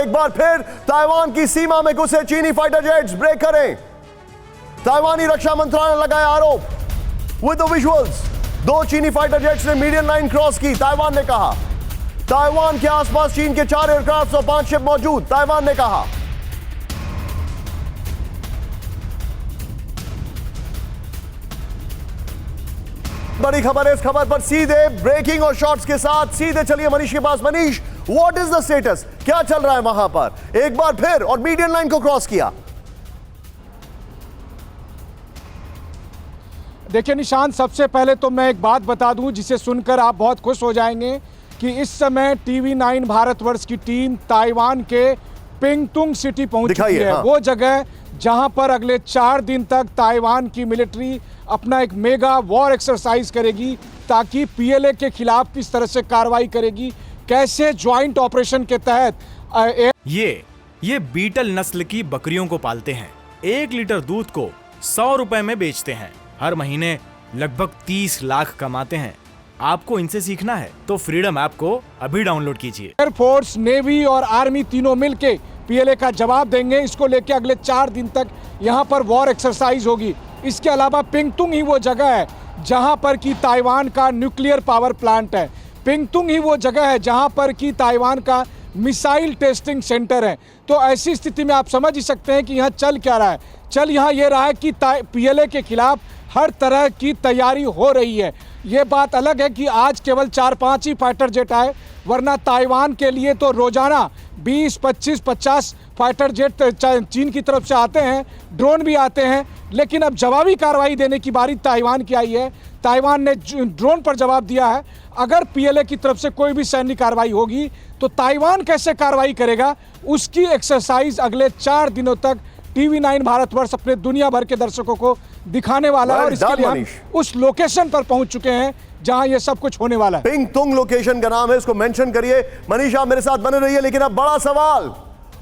एक बार फिर ताइवान की सीमा में घुसे चीनी फाइटर जेट्स, ब्रेक करें। ताइवानी रक्षा मंत्रालय ने लगाया आरोप विद द विजुअल्स। 2 चीनी फाइटर जेट्स ने मीडियन लाइन क्रॉस की। ताइवान ने कहा ताइवान के आसपास चीन के 4 एयरक्राफ्ट और 5 शिप मौजूद। ताइवान ने कहा बड़ी खबर है। इस खबर पर सीधे ब्रेकिंग और शॉट्स के साथ सीधे चलिए मनीष के पास। Manish, what is the status, क्या चल रहा है वहां पर? एक बार फिर और मीडियन लाइन को क्रॉस किया। देखिए निशांत, सबसे पहले तो मैं एक बात बता दूं जिसे सुनकर आप बहुत खुश हो जाएंगे कि इस समय TV9 भारतवर्ष की टीम ताइवान के पिंगतुंग सिटी पहुंच चुकी है। वो जगह जहां पर अगले 4 दिन तक ताइवान की मिलिट्री अपना एक मेगा वॉर एक्सरसाइज करेगी, ताकि PLA के खिलाफ किस तरह से कार्रवाई करेगी, कैसे ज्वाइंट ऑपरेशन के तहत ये बीटल नस्ल की बकरियों को पालते हैं। 1 लीटर दूध को 100 रुपए में बेचते हैं। हर महीने लगभग 30 लाख कमाते हैं। आपको इनसे सीखना है तो फ्रीडम ऐप को अभी डाउनलोड कीजिए। एयरफोर्स, नेवी और आर्मी तीनों मिलके PLA का जवाब देंगे। इसको लेके अगले 4 दिन तक यहाँ पर वॉर एक्सरसाइज होगी। इसके अलावा पिंगतुंग ही वो जगह है जहाँ पर कि ताइवान का न्यूक्लियर पावर प्लांट है। पिंगतुंग ही वो जगह है जहाँ पर कि ताइवान का मिसाइल टेस्टिंग सेंटर है। तो ऐसी स्थिति में आप समझ ही सकते हैं कि यहाँ चल क्या रहा है। चल यहाँ ये रहा है कि PLA के खिलाफ हर तरह की तैयारी हो रही है। ये बात अलग है कि आज केवल 4-5 ही फाइटर जेट आए, वरना ताइवान के लिए तो रोजाना 20, 25, 50 फाइटर जेट चीन की तरफ से आते हैं, ड्रोन भी आते हैं। लेकिन अब जवाबी कार्रवाई देने की बारी ताइवान की आई है। ताइवान ने ड्रोन पर जवाब दिया है। अगर PLA की तरफ से कोई भी सैन्य कार्रवाई होगी तो ताइवान कैसे कार्रवाई करेगा, उसकी एक्सरसाइज अगले 4 दिनों तक TV9 भारतवर्ष अपने दुनिया भर के दर्शकों को दिखाने वाला है। और इसके लिए हम उस लोकेशन पर पहुंच चुके हैं जहां ये सब कुछ होने वाला है। पिंगतुंग लोकेशन का नाम है, इसको मेंशन करिए। मनीष, आप मेरे साथ बने रहिए। लेकिन अब बड़ा सवाल,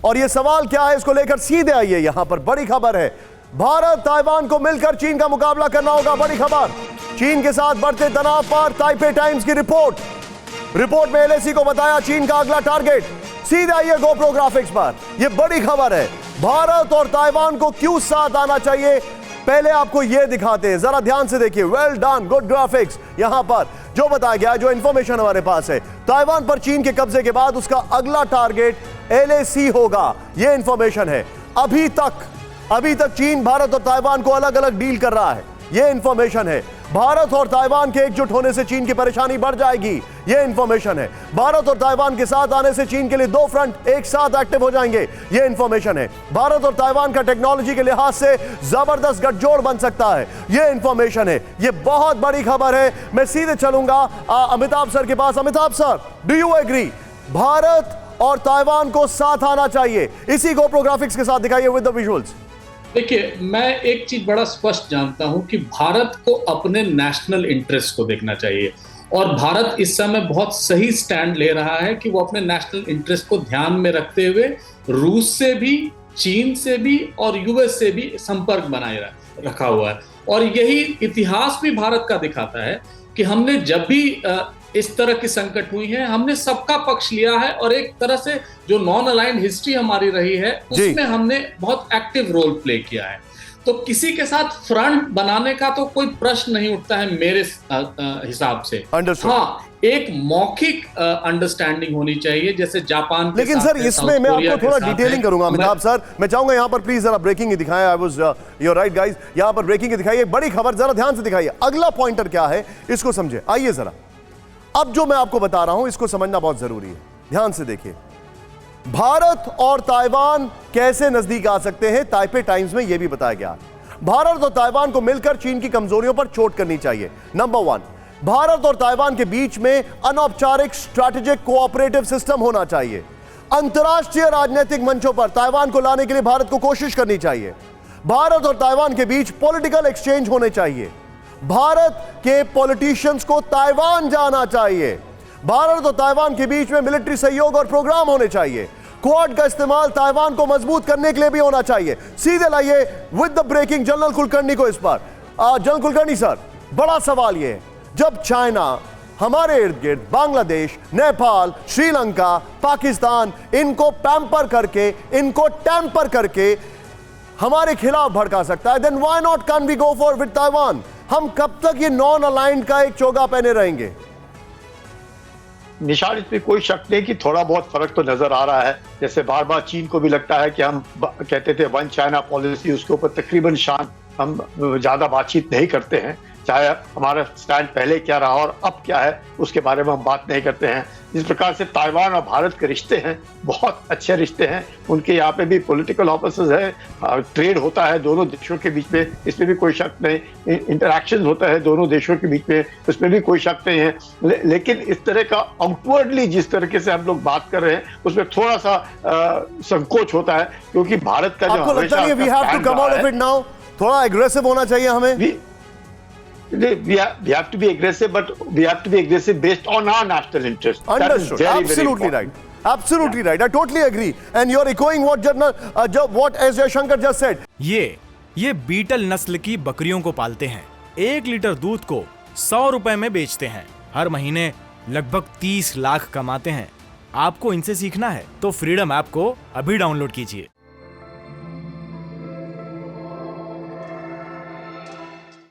और ये सवाल क्या है, इसको लेकर सीधे आइए। यहां पर बड़ी खबर है, भारत ताइवान को मिलकर चीन का मुकाबला करना होगा। बड़ी खबर, चीन के साथ बढ़ते तनाव पर ताइपे टाइम्स की रिपोर्ट में LAC को बताया चीन का अगला टारगेट। सीधे आइए GoPro ग्राफिक्स पर, यह बड़ी खबर है। भारत और ताइवान को क्यों साथ आना चाहिए, पहले आपको यह दिखाते हैं, जरा ध्यान से देखिए। Well done, good graphics. यहां पर जो बताया गया, जो इंफॉर्मेशन हमारे पास है, ताइवान पर चीन के कब्जे के बाद उसका अगला टारगेट LAC होगा, यह इंफॉर्मेशन है। अभी तक चीन भारत और ताइवान को अलग अलग डील कर रहा है, यह इंफॉर्मेशन है। भारत और ताइवान के एकजुट होने से चीन की परेशानी बढ़ जाएगी, यह इंफॉर्मेशन है। भारत और ताइवान के साथ आने से चीन के लिए 2 फ्रंट एक साथ एक्टिव हो जाएंगे, यह इंफॉर्मेशन है। भारत और ताइवान का टेक्नोलॉजी के लिहाज से जबरदस्त गठजोड़ बन सकता है, यह इंफॉर्मेशन है। यह बहुत बड़ी खबर है। मैं सीधे चलूंगा अमिताभ सर के पास। Amitabh sir, do you agree, Bharat और ताइवान को साथ आना चाहिए? इसी GoPro ग्राफिक्स के साथ दिखाइए विद द विजुअल्स। देखिए, मैं एक चीज बड़ा स्पष्ट जानता हूं कि भारत को अपने नेशनल इंटरेस्ट को देखना चाहिए, और भारत इस समय बहुत सही स्टैंड ले रहा है कि वो अपने नेशनल इंटरेस्ट को ध्यान में रखते हुए रूस से भी, चीन से भी और US से भी संपर्क बनाए रखा हुआ है। और यही इतिहास भी भारत का दिखाता है कि हमने जब भी इस तरह की संकट हुई है, हमने सबका पक्ष लिया है, और एक तरह से जो नॉन अलाइंड हिस्ट्री हमारी रही है उसमें हमने बहुत एक्टिव रोल प्ले किया है। तो किसी के साथ फ्रंट बनाने का तो कोई प्रश्न नहीं उठता है मेरे हिसाब से। हाँ, एक मौखिक अंडरस्टैंडिंग होनी चाहिए, जैसे जापान। लेकिन सर, इसमें मैं आपको थोड़ा डिटेलिंग करूंगा अमिताभ सर। मैं चाहूंगा यहाँ पर प्लीज जरा ब्रेकिंग ही दिखाएं। I was you right guys, यहाँ पर ब्रेकिंग ही दिखाइए। बड़ी खबर, जरा ध्यान से दिखाइए। अगला पॉइंटर क्या है, इसको समझे। आइए जरा, अब जो मैं आपको बता रहा हूं इसको समझना बहुत जरूरी है। ध्यान से देखिए, भारत और ताइवान कैसे नजदीक आ सकते हैं, ताइपे टाइम्स में यह भी बताया गया। भारत और ताइवान को मिलकर चीन की कमजोरियों पर चोट करनी चाहिए। नंबर 1, भारत और ताइवान के बीच में अनौपचारिक स्ट्रैटेजिक कोऑपरेटिव सिस्टम होना चाहिए। अंतरराष्ट्रीय राजनीतिक मंचों पर ताइवान को लाने के लिए भारत को कोशिश करनी चाहिए। भारत और ताइवान के बीच पॉलिटिकल एक्सचेंज होने चाहिए। भारत के पॉलिटिशियंस को ताइवान जाना चाहिए। भारत और ताइवान के बीच में मिलिट्री सहयोग और प्रोग्राम होने चाहिए। क्वाड का इस्तेमाल ताइवान को मजबूत करने के लिए भी होना चाहिए। सीधे लाइए with the breaking general Kulkarni को इस पर। जनरल कुलकर्णी सर, बड़ा सवाल यह है, जब चाइना हमारे इर्द गिर्द बांग्लादेश, नेपाल, श्रीलंका, पाकिस्तान इनको पैम्पर करके, इनको टैम्पर करके हमारे खिलाफ भड़का सकता है, then why not can we go for with Taiwan? हम कब तक ये नॉन अलाइंड का एक चोगा पहने रहेंगे? निशान, इसमें कोई शक नहीं कि थोड़ा बहुत फर्क तो नजर आ रहा है। जैसे बार बार चीन को भी लगता है कि हम कहते थे वन चाइना पॉलिसी, उसके ऊपर तकरीबन हम ज्यादा बातचीत नहीं करते हैं। चाहे हमारा स्टैंड पहले क्या रहा और अब क्या है उसके बारे में हम बात नहीं करते हैं। जिस प्रकार से ताइवान और भारत के रिश्ते हैं, बहुत अच्छे रिश्ते हैं। उनके यहाँ पे भी पॉलिटिकल ऑफिसर्स है, ट्रेड होता है दोनों देशों के बीच में, इसमें भी कोई शक नहीं। इंटरैक्शन होता है दोनों देशों के बीच में, उसमें भी कोई शक नहीं है। लेकिन इस तरह का आउटवर्डली जिस तरीके से हम लोग बात कर रहे हैं उसमें थोड़ा सा संकोच होता है, क्योंकि भारत का जो आपको लगता है we have to come out of it now? थोड़ा एग्रेसिव होना चाहिए हमें। We have to be aggressive, but we have to be aggressive based on our national interest. Understood. Absolutely right. Absolutely right. I totally agree. And you're echoing what what S. Jaishankar just said. ये beetle नस्ल की बकरियों को पालते हैं। 1 litre दूध को 100 रुपए में बेचते हैं। हर महीने लगभग 30 लाख कमाते हैं। आपको इनसे सीखना है तो फ्रीडम ऐप को अभी डाउनलोड कीजिए।